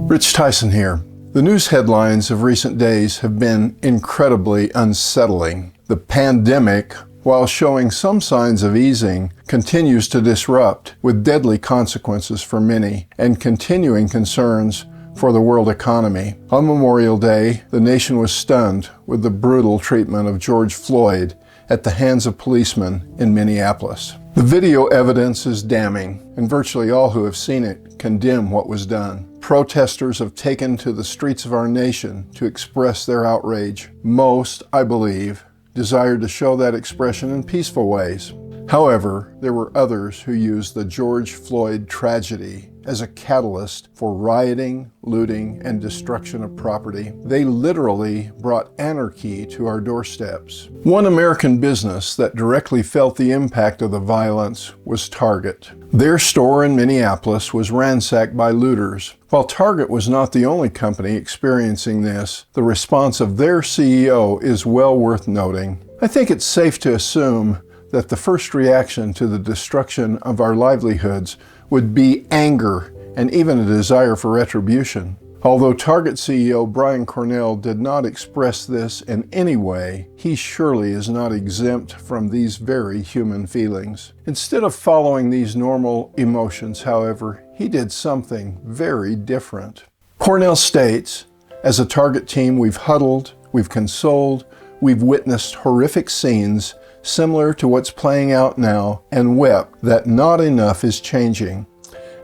Rich Tyson here. The news headlines of recent days have been incredibly unsettling. The pandemic, while showing some signs of easing, continues to disrupt with deadly consequences for many and continuing concerns for the world economy. On Memorial Day, the nation was stunned with the brutal treatment of George Floyd at the hands of policemen in Minneapolis. The video evidence is damning, and virtually all who have seen it condemn what was done. Protesters have taken to the streets of our nation to express their outrage. Most, I believe, desired to show that expression in peaceful ways. However, there were others who used the George Floyd tragedy as a catalyst for rioting, looting, and destruction of property. They literally brought anarchy to our doorsteps. One American business that directly felt the impact of the violence was Target. Their store in Minneapolis was ransacked by looters. While Target was not the only company experiencing this, the response of their CEO is well worth noting. I think it's safe to assume that the first reaction to the destruction of our livelihoods would be anger and even a desire for retribution. Although Target CEO Brian Cornell did not express this in any way, he surely is not exempt from these very human feelings. Instead of following these normal emotions, however, he did something very different. Cornell states, "As a Target team, we've huddled, we've consoled, we've witnessed horrific scenes similar to what's playing out now, and wept that not enough is changing.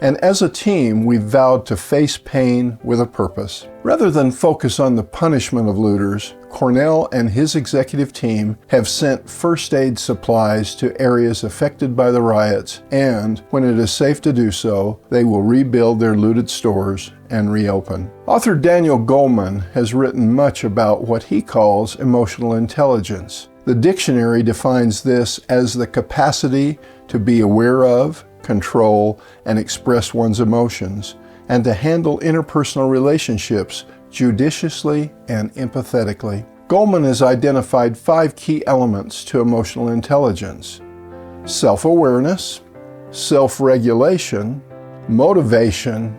And as a team, we've vowed to face pain with a purpose." Rather than focus on the punishment of looters, Cornell and his executive team have sent first aid supplies to areas affected by the riots, and when it is safe to do so, they will rebuild their looted stores and reopen. Author Daniel Goleman has written much about what he calls emotional intelligence. The dictionary defines this as the capacity to be aware of, control, and express one's emotions, and to handle interpersonal relationships judiciously and empathetically. Goleman has identified 5 key elements to emotional intelligence: self-awareness, self-regulation, motivation,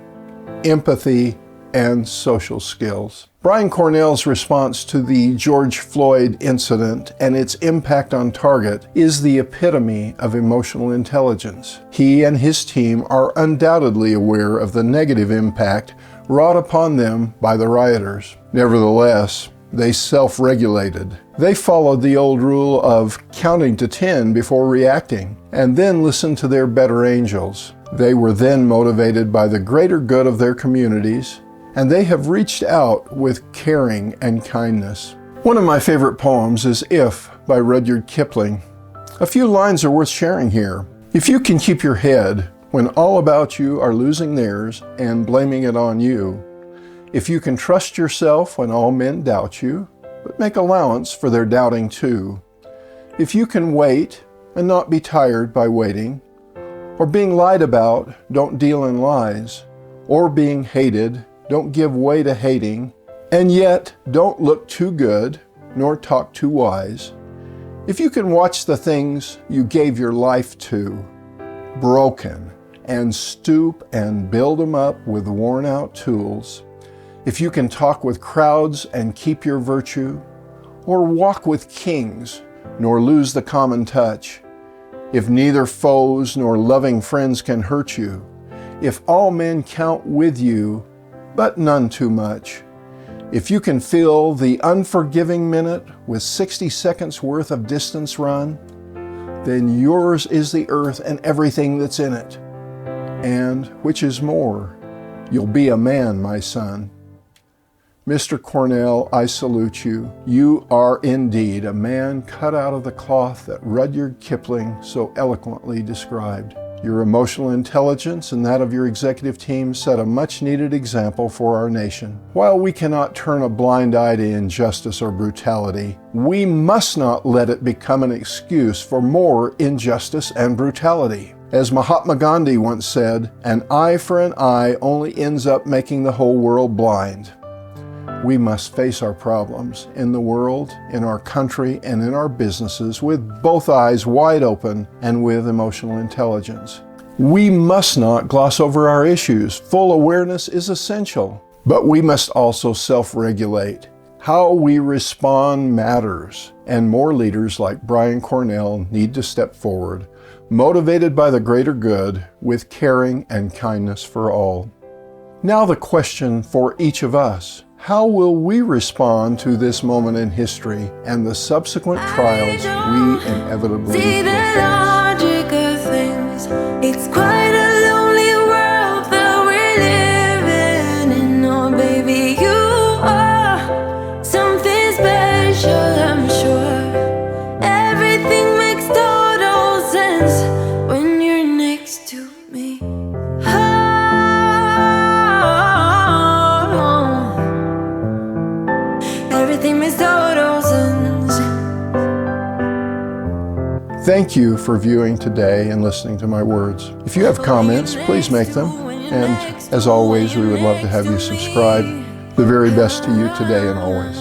empathy, and social skills. Brian Cornell's response to the George Floyd incident and its impact on Target is the epitome of emotional intelligence. He and his team are undoubtedly aware of the negative impact wrought upon them by the rioters. Nevertheless, they self-regulated. They followed the old rule of counting to 10 before reacting, and then listened to their better angels. They were then motivated by the greater good of their communities, and they have reached out with caring and kindness. One of my favorite poems is If by Rudyard Kipling. A few lines are worth sharing here. If you can keep your head when all about you are losing theirs and blaming it on you, if you can trust yourself when all men doubt you, but make allowance for their doubting too, if you can wait and not be tired by waiting, or being lied about, don't deal in lies, or being hated, don't give way to hating, and yet don't look too good, nor talk too wise. If you can watch the things you gave your life to, broken, and stoop and build them up with worn-out tools, if you can talk with crowds and keep your virtue, or walk with kings, nor lose the common touch, if neither foes nor loving friends can hurt you, if all men count with you, but none too much, if you can fill the unforgiving minute with 60 seconds worth of distance run, then yours is the earth and everything that's in it. And, which is more, you'll be a man, my son. Mr. Cornell, I salute you. You are indeed a man cut out of the cloth that Rudyard Kipling so eloquently described. Your emotional intelligence and that of your executive team set a much-needed example for our nation. While we cannot turn a blind eye to injustice or brutality, we must not let it become an excuse for more injustice and brutality. As Mahatma Gandhi once said, an eye for an eye only ends up making the whole world blind. We must face our problems in the world, in our country, and in our businesses with both eyes wide open and with emotional intelligence. We must not gloss over our issues. Full awareness is essential, but we must also self-regulate. How we respond matters, and more leaders like Brian Cornell need to step forward, motivated by the greater good, with caring and kindness for all. Now the question for each of us: how will we respond to this moment in history and the subsequent trials we inevitably will face? Logic of things. It's quite a lonely world that we're living in. Oh, baby, you are something special, I'm sure. Everything makes total sense when you're next to me. Everything makes total sense. Thank you for viewing today and listening to my words. If you have comments, please make them. And as always, we would love to have you subscribe. The very best to you today and always.